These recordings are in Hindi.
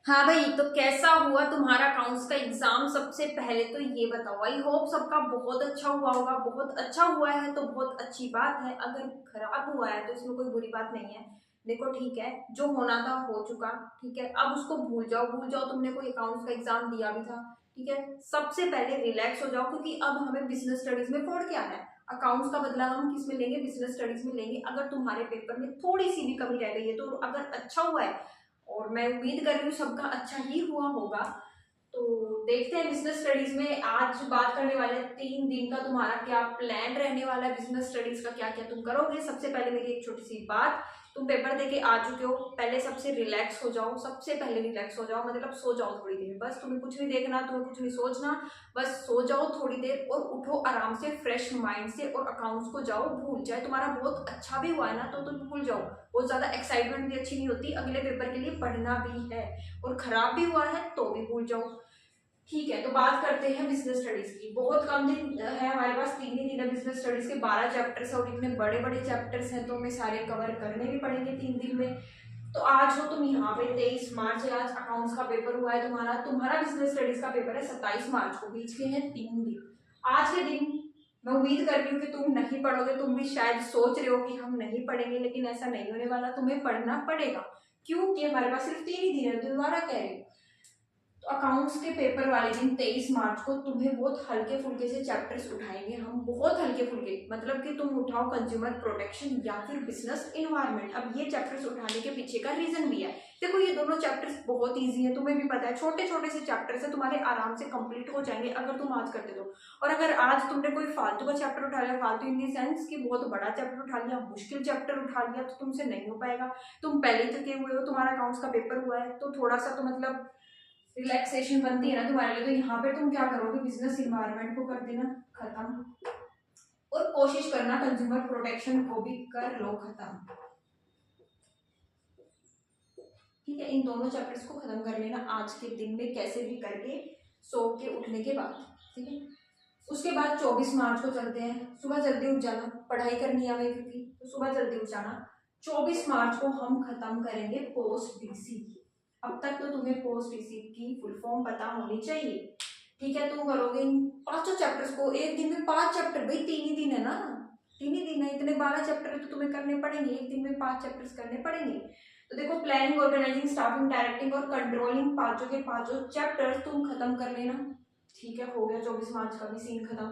हाँ भाई, तो कैसा हुआ तुम्हारा अकाउंट्स का एग्जाम? सबसे पहले तो ये बताओ, आई होप सबका बहुत अच्छा हुआ होगा। बहुत अच्छा हुआ है तो बहुत अच्छी बात है, अगर खराब हुआ है तो इसमें कोई बुरी बात नहीं है। देखो ठीक है, जो होना था हो चुका। ठीक है, अब उसको भूल जाओ, भूल जाओ तुमने कोई अकाउंट्स का एग्जाम दिया भी था। ठीक है, सबसे पहले रिलैक्स हो जाओ, क्योंकि अब हमें बिजनेस स्टडीज में फोड़ क्या है। अकाउंट्स का बदला हम किस में लेंगे? बिजनेस स्टडीज में लेंगे। अगर तुम्हारे पेपर में थोड़ी सी भी कमी रह गई है, तो अगर अच्छा हुआ है और मैं उम्मीद कर रही हूँ सबका अच्छा ही हुआ होगा, तो देखते हैं बिजनेस स्टडीज में। आज बात करने वाले हैं 3 दिन का तुम्हारा क्या प्लान रहने वाला है, बिजनेस स्टडीज का क्या क्या तुम करोगे। सबसे पहले मेरी एक छोटी सी बात, तुम पेपर देके आ चुके हो, पहले सबसे रिलैक्स हो जाओ। सबसे पहले रिलैक्स हो जाओ, मतलब सो जाओ थोड़ी देर, बस तुम्हें कुछ नहीं देखना, तुम्हें कुछ नहीं सोचना। बस सो जाओ थोड़ी देर और उठो आराम से फ्रेश माइंड से, और अकाउंट्स को जाओ भूल जाए। तुम्हारा बहुत अच्छा भी हुआ है ना, तो तुम भूल जाओ। बहुत ज्यादा एक्साइटमेंट भी अच्छी नहीं होती, अगले पेपर के लिए पढ़ना भी है। और खराब भी हुआ है तो भी भूल जाओ। ठीक है, तो बात करते हैं बिजनेस स्टडीज की। बहुत कम दिन है हमारे पास, 3 ही दिन है बिजनेस स्टडीज के। 12 चैप्टर्स है और इतने बड़े बड़े चैप्टर्स हैं, तो हमें सारे कवर करने भी पड़ेंगे 3 दिन में। तो आज हो तुम यहाँ पे, 23 मार्च है आज, अकाउंट्स का पेपर हुआ है तुम्हारा। तुम्हारा बिजनेस स्टडीज का पेपर है 27 मार्च को, बीच के हैं 3 दिन। आज के दिन मैं उम्मीद कर रही हूँ कि तुम नहीं पढ़ोगे। तुम भी शायद सोच रहे हो कि हम नहीं पढ़ेंगे, लेकिन ऐसा नहीं होने वाला, तुम्हें पढ़ना पड़ेगा। क्योंकि हमारे पास सिर्फ 3 ही दिन है, दोबारा कह रही हूँ। तो अकाउंट्स के पेपर वाले दिन 23 मार्च को तुम्हें बहुत हल्के फुल्के से चैप्टर्स उठाएंगे हम, बहुत हल्के फुल्के। मतलब कि तुम उठाओ कंज्यूमर प्रोटेक्शन या फिर बिजनेस इन्वायरमेंट। अब ये चैप्टर्स उठाने के पीछे का रीजन भी है। देखो ये दोनों चैप्टर्स बहुत ईजी है, तुम्हें भी पता है, छोटे छोटे से चैप्टर्स है, तुम्हारे आराम से कंप्लीट हो जाएंगे अगर तुम आज करते हो। और अगर आज तुमने कोई फालतू का चैप्टर उठा लिया, फालतू इन दी सेंस कि बहुत बड़ा चैप्टर उठा लिया, मुश्किल चैप्टर उठा लिया, तो तुमसे नहीं हो पाएगा। तुम पहले ही थके हुए हो, तुम्हारा अकाउंट्स का पेपर हुआ है, तो थोड़ा सा तो मतलब रिलैक्सेशन बनती है ना तुम्हारे लिए। तो यहाँ पे तुम क्या करोगे, बिजनेस इन्वायरमेंट को कर देना खत्म, और कोशिश करना कंज्यूमर प्रोटेक्शन को भी कर लो खत्म। ठीक है, इन दोनों चैप्टर्स को खत्म कर लेना आज के दिन में, कैसे भी करके, सो के उठने के बाद। ठीक है, उसके बाद 24 मार्च को चलते हैं। सुबह जल्दी उठ जाना, पढ़ाई करनी है हमें, क्योंकि तो सुबह जल्दी उठ जाना। 24 मार्च को हम खत्म करेंगे पोस्ट डीसी। अब तक तो तुम्हें पोस्ट डीसी की फुल फॉर्म पता होनी चाहिए। ठीक है, तुम करोगे इन पांचों चैप्टर्स को एक दिन में। 5 चैप्टर भाई, 3 ही दिन है ना, 3 ही दिन है, इतने 12 चैप्टर तो तुम्हें करने पड़ेंगे, एक दिन में 5 चैप्टर्स करने पड़ेंगे। तो देखो, प्लानिंग, ऑर्गेनाइजिंग, स्टाफिंग, डायरेक्टिंग और कंट्रोलिंग, पांचों के पांचों चैप्टर्स तुम खत्म कर लेना। ठीक है, हो गया 24 मार्च का भी सीन खत्म।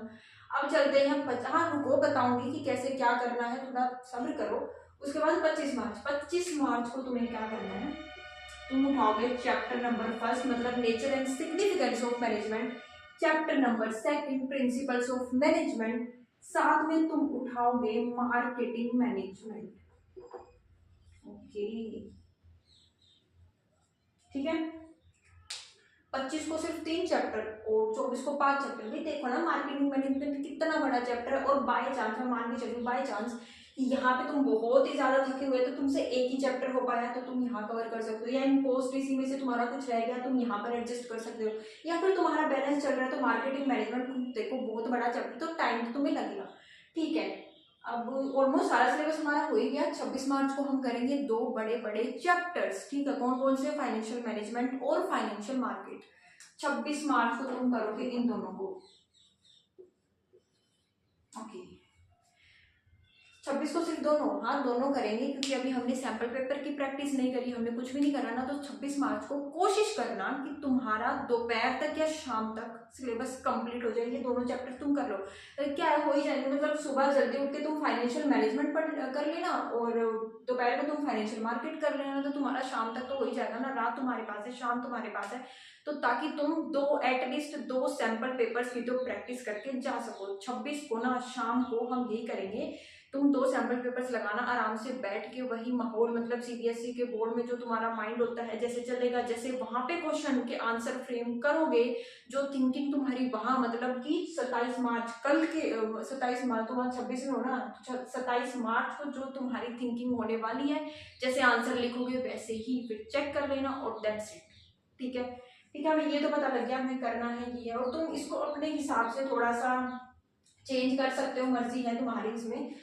अब चलते हैं हम हाँ रुको, बताऊंगी कि कैसे क्या करना है, थोड़ा सब्र करो। उसके बाद 25 मार्च, 25 मार्च को तुम्हें क्या करना है, तुम उठाओगे चैप्टर नंबर फर्स्ट, मतलब nature and significance of management. Chapter number second, principles of management. साथ में तुम उठाओगे मार्केटिंग मैनेजमेंट। ओके, ठीक है। 25 को सिर्फ 3 चैप्टर और 24 को 5 चैप्टर। भी देखो ना, मार्केटिंग मैनेजमेंट कितना बड़ा चैप्टर है। और बाय चांस, मैं मान के चलूँ बाय चांस यहाँ पे तुम बहुत ही ज्यादा थके हुए, तो तुमसे एक ही चैप्टर हो पाया, तो तुम यहाँ कवर कर सकते हो। या इन पोस्ट इसी में से तुम्हारा कुछ रह गया, तुम यहाँ पर एडजस्ट कर सकते हो। या फिर तुम्हारा बैलेंस चल रहा है, तो मार्केटिंग मैनेजमेंट देखो बहुत बड़ा चैप्टर, तो टाइम तो तुम्हें लगेगा। ठीक है, अब ऑलमोस्ट सारा सिलेबस हमारा हो ही गया। 26 मार्च को हम करेंगे 2 बड़े बड़े चैप्टर्स। ठीक है, कौन कौन से? फाइनेंशियल मैनेजमेंट और फाइनेंशियल मार्केट। 26 मार्च को तुम करोगे इन दोनों को। ओके, 26 को सिर्फ दोनों, हाँ दोनों करेंगे, क्योंकि अभी हमने सैंपल पेपर की प्रैक्टिस नहीं करी, हमने कुछ भी नहीं करा ना। तो 26 मार्च को कोशिश करना कि तुम्हारा दोपहर तक या शाम तक सिलेबस कंप्लीट हो जाए, ये दोनों चैप्टर तुम कर लो। तो क्या है, हो ही जाएंगे। मतलब सुबह जल्दी उठ के तुम फाइनेंशियल मैनेजमेंट पढ़ कर लेना, और दोपहर को तुम फाइनेंशियल मार्केट कर लेना, तो तुम्हारा शाम तक तो हो ही जाएगा ना। रात तुम्हारे पास है, शाम तुम्हारे पास है, तो ताकि तुम एटलीस्ट 2 सैंपल पेपर्स की तो प्रैक्टिस करके जा सको। 26 को ना शाम को हम यही करेंगे, तुम 2 सैंपल पेपर्स लगाना आराम से बैठ के, वही माहौल, मतलब सीबीएसई के बोर्ड में जो तुम्हारा माइंड होता है जैसे चलेगा, जैसे वहां पे क्वेश्चन के आंसर फ्रेम करोगे, जो थिंकिंग तुम्हारी वहां, मतलब कि 27 मार्च कल के 27 मार्च, तो वहां 26 में हो ना, 27 मार्च को जो तुम्हारी थिंकिंग होने वाली है, जैसे आंसर लिखोगे वैसे ही फिर चेक कर लेना, और दैट्स इट। ठीक है, ठीक है, हमें ये तो पता लग गया हमें करना है ये है, और तुम इसको अपने हिसाब से थोड़ा सा चेंज कर सकते हो, मर्जी है तुम्हारी इसमें।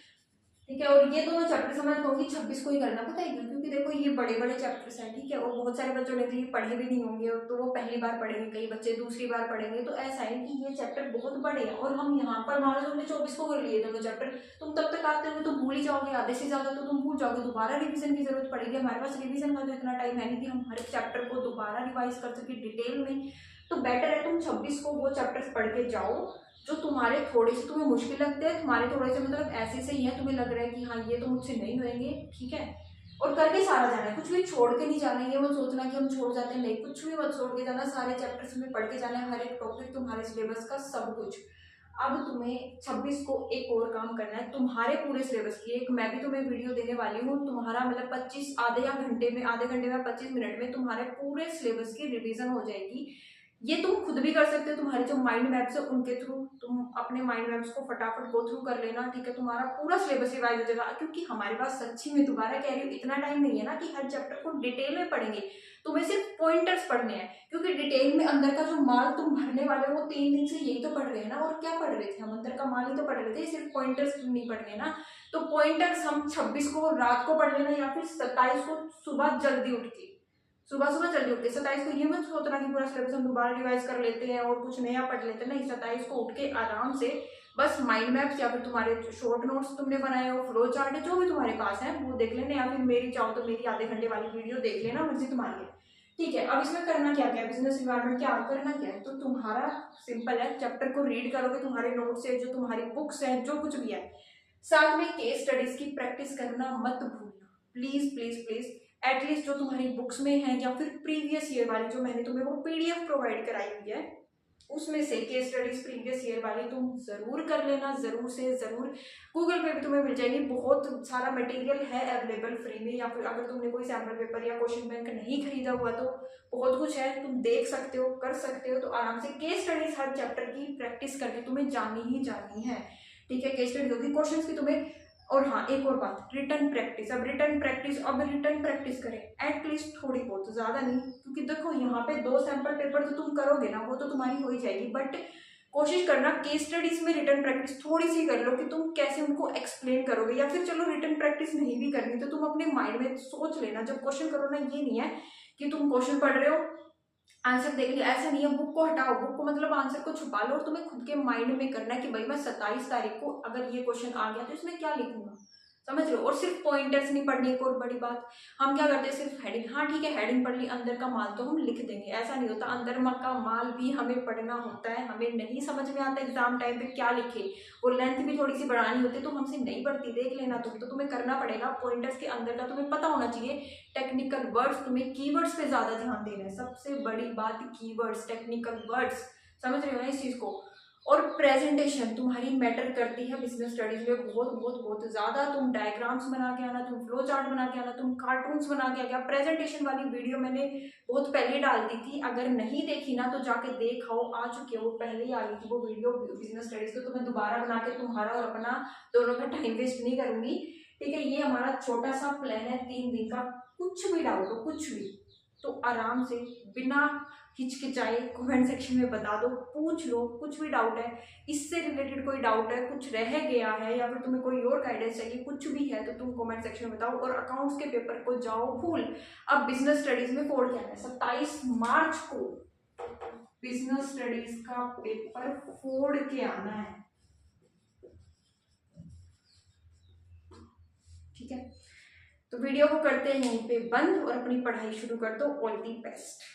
ठीक है। और ये दोनों चैप्टर मैं कहूँगी 26 को ही करना, पता है क्यों? क्योंकि देखो ये बड़े बड़े चैप्टर्स हैं, ठीक है, और बहुत सारे बच्चों ने तो ये पढ़े भी नहीं होंगे, तो वो पहली बार पढ़ेंगे, कई बच्चे दूसरी बार पढ़ेंगे। तो ऐसा है कि ये चैप्टर बहुत बड़े हैं, और हम यहाँ पर मान लो तुमने 24 को कर लिए दोनों चैप्टर, तुम तब तक आते हुए तो भूल ही जाओगे, आधे से ज्यादा तो तुम भूल जाओगे, दोबारा रिविजन की जरूरत पड़ेगी। हमारे पास रिविजन का तो इतना टाइम है नहीं कि हम हर चैप्टर को दोबारा रिवाइज कर सके डिटेल में। तो बेटर है तुम 26 को वो चैप्टर्स पढ़ के जाओ जो तुम्हारे थोड़े से तुम्हें मुश्किल लगते हैं, तुम्हारे थोड़े से मतलब ऐसे से ही है, तुम्हें लग रहा है कि हाँ ये तो मुझसे नहीं होंगे, ठीक है। और करके सारा जाना है, कुछ भी छोड़ के नहीं जाना है, ये मत सोचना कि हम छोड़ जाते हैं, नहीं, कुछ भी मत छोड़ के जाना, सारे चैप्टर्स में पढ़ के जाना है, हर एक टॉपिक तुम्हारे सिलेबस का सब कुछ। अब तुम्हें 26 को एक और काम करना है, तुम्हारे पूरे सिलेबस की एक मैं भी तुम्हें वीडियो देने वाली हूँ, तुम्हारा मतलब 25 आधे घंटे में 25 मिनट में तुम्हारे पूरे सिलेबस की रिवीजन हो जाएगी। ये तुम खुद भी कर सकते हो, तुम्हारे जो माइंड मैप्स है उनके थ्रू तुम अपने माइंड मैप्स को फटाफट गो थ्रू कर लेना, ठीक है, तुम्हारा पूरा सिलेबस रिवाइज हो जाएगा। क्योंकि हमारे पास सच्ची में दोबारा कह रही हूँ इतना टाइम नहीं है ना कि हर चैप्टर को डिटेल में पढ़ेंगे, तुम्हें सिर्फ पॉइंटर्स पढ़ने हैं, क्योंकि डिटेल में अंदर का जो माल तुम भरने वाले हो वो 3 दिन से यही तो पढ़ रहे हैं ना, और क्या पढ़ रहे थे हम, अंदर का माल ही तो पढ़ रहे थे, सिर्फ पॉइंटर्स नहीं पढ़ने ना। तो पॉइंटर्स हम 26 को रात को पढ़ लेना, या फिर 27 को सुबह जल्दी उठ के, सुबह सुबह जल्दी उठ के। 27 को ये मत सोचना कि पूरा सिलेबस हम दोबारा रिवाइज कर लेते हैं और कुछ नया पढ़ लेते हैं, नहीं, 27 को उठ के आराम से बस माइंड मैप्स या फिर तुम्हारे शॉर्ट नोट्स तुमने बनाए हो, फ्लो चार्ट है, जो भी तुम्हारे पास है वो देख लेना, या फिर मेरी चाहो तो मेरी आधे घंटे वाली वीडियो देख लेना, मर्जी तुम्हारी है, ठीक है। अब इसमें करना क्या क्या है, बिजनेस इन्वायरमेंट क्या करना क्या है, तो तुम्हारा सिंपल है, चैप्टर को रीड करोगे, तुम्हारे नोट्स है, जो तुम्हारी बुक्स है, जो कुछ भी है, साथ में केस स्टडीज की प्रैक्टिस करना मत भूलना, प्लीज प्लीज प्लीज। एटलीस्ट जो तुम्हारी बुक्स में है या फिर प्रीवियस ईयर वाली जो मैंने तुम्हें वो पीडीएफ प्रोवाइड कराई हुई है, उसमें से केस स्टडीज प्रीवियस ईयर वाली तुम जरूर कर लेना, जरूर से जरूर। गूगल पे भी तुम्हें मिल जाएगी, बहुत सारा मटेरियल है अवेलेबल फ्री में, या फिर अगर तुमने कोई सैम्पल पेपर या क्वेश्चन बैंक नहीं खरीदा हुआ तो बहुत कुछ है, तुम देख सकते हो, कर सकते हो। तो आराम से केस स्टडीज हर चैप्टर की प्रैक्टिस करके तुम्हें जानी ही जानी है, ठीक है। केस स्टडी होगी, क्वेश्चंस की तुम्हें। और हाँ, एक और बात, रिटर्न प्रैक्टिस। अब रिटर्न प्रैक्टिस करें एटलीस्ट थोड़ी बहुत, ज्यादा नहीं, क्योंकि देखो यहाँ पे 2 सैंपल पेपर तो तुम करोगे ना, वो तो तुम्हारी हो ही जाएगी, बट कोशिश करना केस स्टडीज में रिटर्न प्रैक्टिस थोड़ी सी कर लो कि तुम कैसे उनको एक्सप्लेन करोगे, या फिर चलो रिटर्न प्रैक्टिस नहीं भी करनी तो तुम अपने माइंड में सोच लेना जब क्वेश्चन करो ना, ये नहीं है कि तुम क्वेश्चन पढ़ रहे हो आंसर देख लिया, ऐसा नहीं है, बुक को हटाओ, बुक को मतलब आंसर को छुपा लो, और तुम्हें खुद के माइंड में करना है कि भाई मैं 27 तारीख को अगर ये क्वेश्चन आ गया तो इसमें क्या लिखूंगा, समझ रहे हो। और सिर्फ पॉइंटर्स नहीं पढ़नी, एक और बड़ी बात, हम क्या करते हैं सिर्फ हेडिंग, हाँ ठीक है हेडिंग पढ़ ली, अंदर का माल तो हम लिख देंगे, ऐसा नहीं होता, अंदर का माल भी हमें पढ़ना होता है, हमें नहीं समझ में आता एग्जाम टाइम पे क्या लिखे, वो लेंथ भी थोड़ी सी बढ़ानी होती है, तो हमसे नहीं पढ़ती, देख लेना तुम, तो तुम्हें करना पड़ेगा, पॉइंटर्स के अंदर का तुम्हें पता होना चाहिए, टेक्निकल वर्ड्स, तुम्हें कीवर्ड्स पे ज्यादा ध्यान देना है, सबसे बड़ी बात कीवर्ड्स, टेक्निकल वर्ड्स, समझ रहे हो ना इस चीज को। और प्रेजेंटेशन तुम्हारी मैटर करती है बिजनेस स्टडीज में बहुत बहुत बहुत ज्यादा, तुम डायग्राम्स बना के आना, तुम फ्लो चार्ट बना के आना, तुम कार्टून्स बना के आना। प्रेजेंटेशन वाली वीडियो मैंने बहुत पहले डाल दी थी, अगर नहीं देखी ना तो जाके देखो, आ चुकी है वो, पहले ही आ गई थी वो वीडियो बिजनेस स्टडीज, तो मैं दोबारा बना के तुम्हारा और अपना दोनों का टाइम वेस्ट नहीं करूंगी, ठीक है। ये हमारा छोटा सा प्लान है 3 दिन का, कुछ भी डाउट हो, कुछ भी, तो आराम से बिना हिचकिचाए कमेंट सेक्शन में बता दो, पूछ लो, कुछ भी डाउट है, इससे रिलेटेड कोई डाउट है, कुछ रह गया है, या फिर तुम्हें कोई और गाइडेंस चाहिए, कुछ भी है तो तुम कमेंट सेक्शन में बताओ। और अकाउंट्स के पेपर को जाओ भूल, अब बिजनेस स्टडीज में फोड़ के आना है, 27 मार्च को बिजनेस स्टडीज का पेपर फोड़ के आना है, ठीक है। तो वीडियो को करते हैं यहीं पे बंद और अपनी पढ़ाई शुरू कर दो, ऑल दी बेस्ट।